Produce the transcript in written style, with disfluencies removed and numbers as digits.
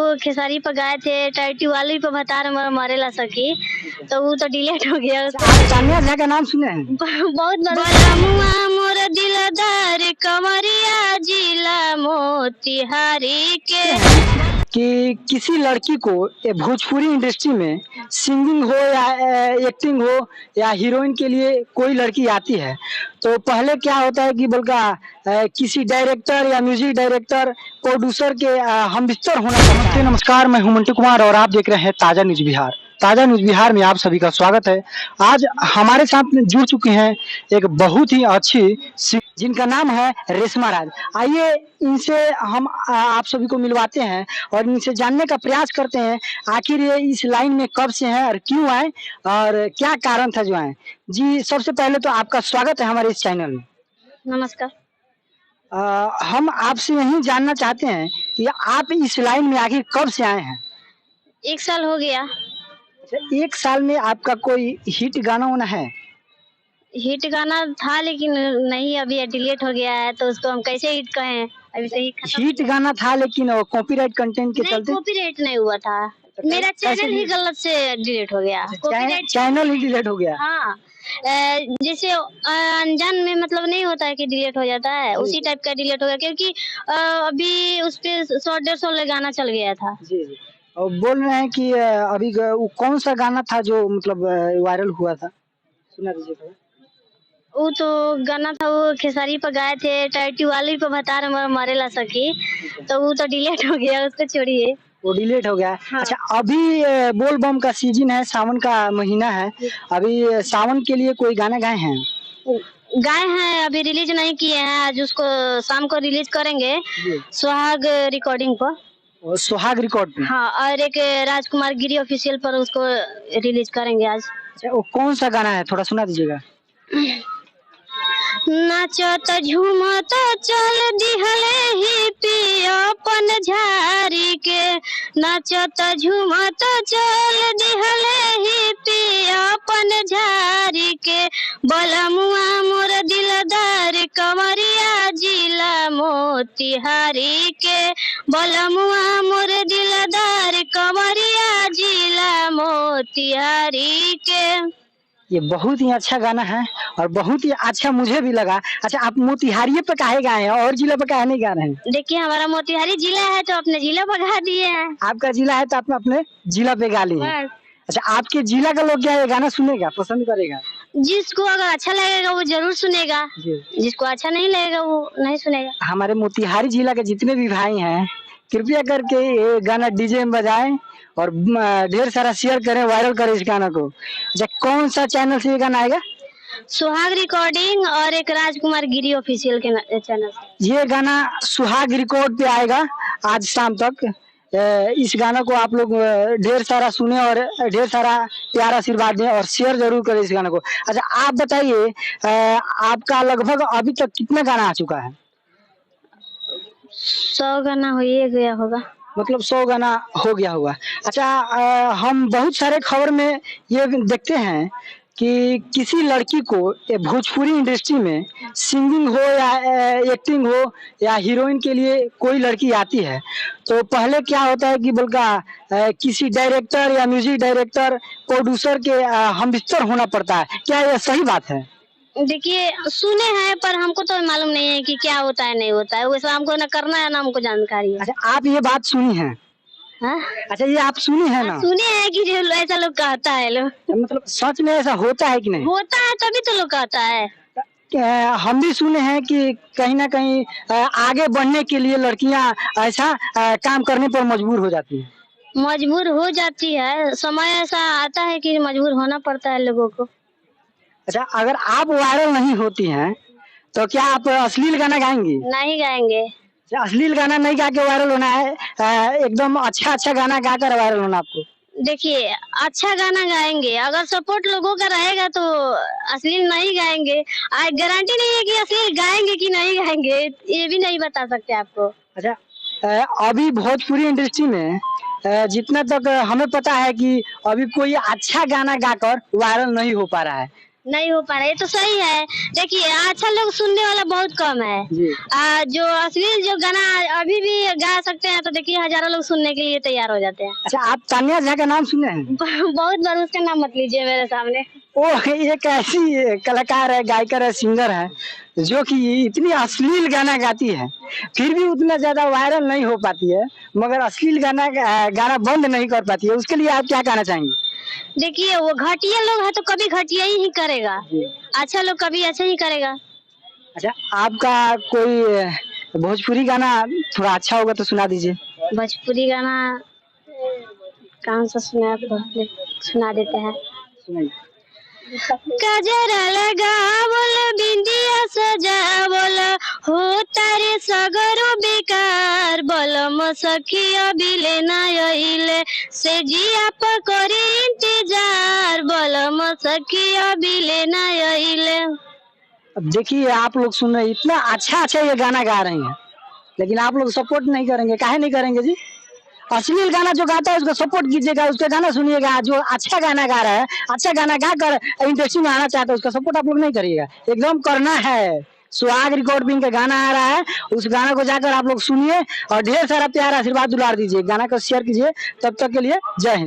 वो खेसारी पे गाए थे, टाइटी वाली पे भतार मरेला सखी, तो वो तो डिलीट हो गया उसका। आप तानिया झा का नाम सुने हैं? बहुत बलमुआ मोर दिलदार कमरिया जिला मोतिहारी के। कि किसी लड़की को ये भोजपुरी इंडस्ट्री में सिंगिंग हो या एक्टिंग हो या हीरोइन के लिए कोई लड़की आती है तो पहले क्या होता है कि बल्कि किसी डायरेक्टर या म्यूजिक डायरेक्टर प्रोड्यूसर के हमबिस्तर होना पड़ता है। नमस्कार, मैं हूं मंटू कुमार और आप देख रहे हैं ताजा न्यूज बिहार। ताजा न्यूज बिहार में आप सभी का स्वागत है। आज हमारे साथ जुड़ चुके हैं एक बहुत ही अच्छी जिनका नाम है रेशमा राज। आइए इनसे हम आप सभी को मिलवाते हैं और इनसे जानने का प्रयास करते हैं आखिर ये इस लाइन में कब से हैं और क्यों आए और क्या कारण था जो आए। जी, सबसे पहले तो आपका स्वागत है हमारे इस चैनल में। नमस्कार। हम आपसे यही जानना चाहते हैं कि आप इस लाइन में आखिर कब से आए हैं? 1 साल हो गया। अच्छा, 1 साल में आपका कोई हिट गाना होना है? हिट गाना था लेकिन नहीं, अभी डिलीट हो गया है, तो उसको हम कैसे हिट कहें, अभी से ही खत्म। हिट गाना था लेकिन कॉपीराइट कंटेंट के नहीं, चलते कॉपीराइट नहीं हुआ था, मेरा चैनल ही गलत से डिलीट हो गया। चैनल ही डिलीट हो गया। हाँ, जैसे अनजान में मतलब नहीं होता है कि डिलीट हो जाता है, उसी टाइप का डिलीट हो गया, क्योंकि अभी उस पे 100-150 गाना चल गया था। जी जी। और बोल रहे हैं कि अभी वो कौन सा गाना था जो मतलब वायरल हुआ था, सुना दीजिए थोड़ा। वो तो गाना था, वो खेसारी पे गाए थे, टाइटी वाली पे भतार मरेला सखी, तो वो तो डिलीट हो गया, उसको छोड़िए। वो डिलीट हो गया। हाँ। अच्छा, अभी बोल बम का सीजन है, सावन का महीना है, अभी सावन के लिए कोई गाना गाए हैं? गाए हैं, अभी रिलीज नहीं किए हैं, आज उसको शाम को रिलीज करेंगे सुहाग रिकॉर्डिंग पर। और सुहाग रिकॉर्ड पे? हाँ, और एक राजकुमार गिरी ऑफिशियल पर उसको रिलीज करेंगे आज। अच्छा, वो कौन सा गाना है, थोड़ा सुना दीजिएगा। नाचत झूमत चल दिहले ही पियापन झारी के, नाचत झूमत चल दिहले ही पियापन झारी के, बलमुआ मोर दिलदार कमरिया जिला मोतिहारी के, बलमुआ मोर दिलदार कमरिया जिला मोतिहारी के। ये बहुत ही अच्छा गाना है और बहुत ही अच्छा मुझे भी लगा। अच्छा, आप मोतिहारी पे काहे गाए हैं और जिला पे काहे नहीं गा रहे हैं? देखिए, हमारा मोतिहारी जिला है तो अपने जिला पर गा दिए हैं। आपका जिला है तो आपने अपने जिला पे गा लिए हैं। अच्छा, आपके जिला का लोग क्या ये गाना सुनेगा, पसंद करेगा? जिसको अगर अच्छा लगेगा वो जरूर सुनेगा, जिसको अच्छा नहीं लगेगा वो नहीं सुनेगा। हमारे मोतिहारी जिला के जितने भी भाई हैं कृपया करके ये गाना डीजे में बजाएं और ढेर सारा शेयर करें, वायरल करें इस गाना को। कौन सा चैनल से ये गाना आएगा? सुहाग रिकॉर्डिंग और एक राजकुमार गिरी ऑफिशियल के चैनल। ये गाना सुहाग रिकॉर्ड पे आएगा आज शाम तक। इस गाना को आप लोग ढेर सारा सुने और ढेर सारा प्यार आशीर्वाद दें और शेयर जरूर करें इस गाना को। अच्छा, आप बताइए आपका लगभग अभी तक कितना गाना आ चुका है? 100 गाना हो ही गया होगा। मतलब 100 गाना हो गया होगा। अच्छा, हम बहुत सारे खबर में ये देखते हैं कि किसी लड़की को भोजपुरी इंडस्ट्री में सिंगिंग हो या एक्टिंग हो या हीरोइन के लिए कोई लड़की आती है तो पहले क्या होता है कि बल्कि किसी डायरेक्टर या म्यूजिक डायरेक्टर प्रोड्यूसर के हमबिस्तर होना पड़ता है। क्या यह सही बात है? देखिए, सुने हैं पर हमको तो मालूम नहीं है कि क्या होता है नहीं होता है, वैसे हमको ना करना है ना हमको जानकारी है। अच्छा, आप ये बात सुनी है? हाँ? अच्छा, ये आप सुनी है ना? सुने हैं कि जो ऐसा लोग कहता है लोग। मतलब सच में ऐसा होता है कि नहीं? होता है तभी तो लोग कहता है। हम भी सुने हैं कि कहीं ना कहीं आगे बढ़ने के लिए लड़कियां ऐसा काम करने पर मजबूर हो जाती हैं। मजबूर हो जाती है, समय ऐसा आता है कि मजबूर होना पड़ता है लोगों को। अच्छा, अगर आप वायरल नहीं होती हैं तो क्या आप अश्लील गाना गाएंगी? नहीं गाएंगे। अश्लील गाना नहीं गा के वायरल होना है, एकदम अच्छा अच्छा गाना गा कर वायरल होना आपको। देखिए, अच्छा गाना गाएंगे, अगर सपोर्ट लोगों का रहेगा तो अश्लील नहीं गाएंगे। गारंटी नहीं है कि अश्लील गाएंगे कि नहीं गाएंगे, ये भी नहीं बता सकते आपको। अच्छा, अभी भोजपुरी इंडस्ट्री में जितना तक हमें पता है कि अभी कोई अच्छा गाना गाकर वायरल नहीं हो पा रहा है। नहीं हो पा रहा है, ये तो सही है। देखिए अच्छा लोग सुनने वाला बहुत कम है। जी। जो अश्लील जो गाना अभी भी गा सकते हैं तो देखिए हजारों लोग सुनने के लिए तैयार हो जाते हैं। अच्छा, आप तान्या झा का नाम सुने हैं? बहुत बार उसका नाम मत लीजिए मेरे सामने। वो एक ऐसी कलाकार है, गायकर है, सिंगर है जो कि इतनी अश्लील गाना गाती है, फिर भी उतना ज्यादा वायरल नहीं हो पाती है, मगर अश्लील गाना बंद नहीं कर पाती है। उसके लिए आप क्या कहना चाहेंगे? देखिए वो घटिया लोग है तो कभी घटिया ही करेगा, जी। अच्छा लोग कभी अच्छा ही करेगा। अच्छा, आपका कोई भोजपुरी गाना थोड़ा अच्छा होगा तो सुना दीजिए। भोजपुरी गाना कौन सा सुना देते हैं। सुनाइए। गजरा लगावल बिंदिया सजावल हो तारे सगरो बेकार बलम सखिया बिले नाइले से जिया पकड़ी इंतजार बलम सखिया बिले नाइले। अब देखिए, आप लोग सुन रहे हैं, इतना अच्छा ये गाना गा रहे हैं, लेकिन आप लोग सपोर्ट नहीं करेंगे। काहे नहीं करेंगे जी? अश्लील गाना जो गाता है उसको सपोर्ट कीजिएगा, उसका गाना सुनिएगा। जो अच्छा गाना गा रहा है, अच्छा गाना गा कर इंडस्ट्री में आना चाहता है, उसका सपोर्ट आप लोग नहीं करिएगा, एकदम करना है। सुहाग रिकॉर्डिंग का गाना आ रहा है, उस गाना को जाकर आप लोग सुनिए और ढेर सारा प्यार आशीर्वाद दुलार दीजिए। गाना को शेयर कीजिए। तब तक के लिए जय हिंद।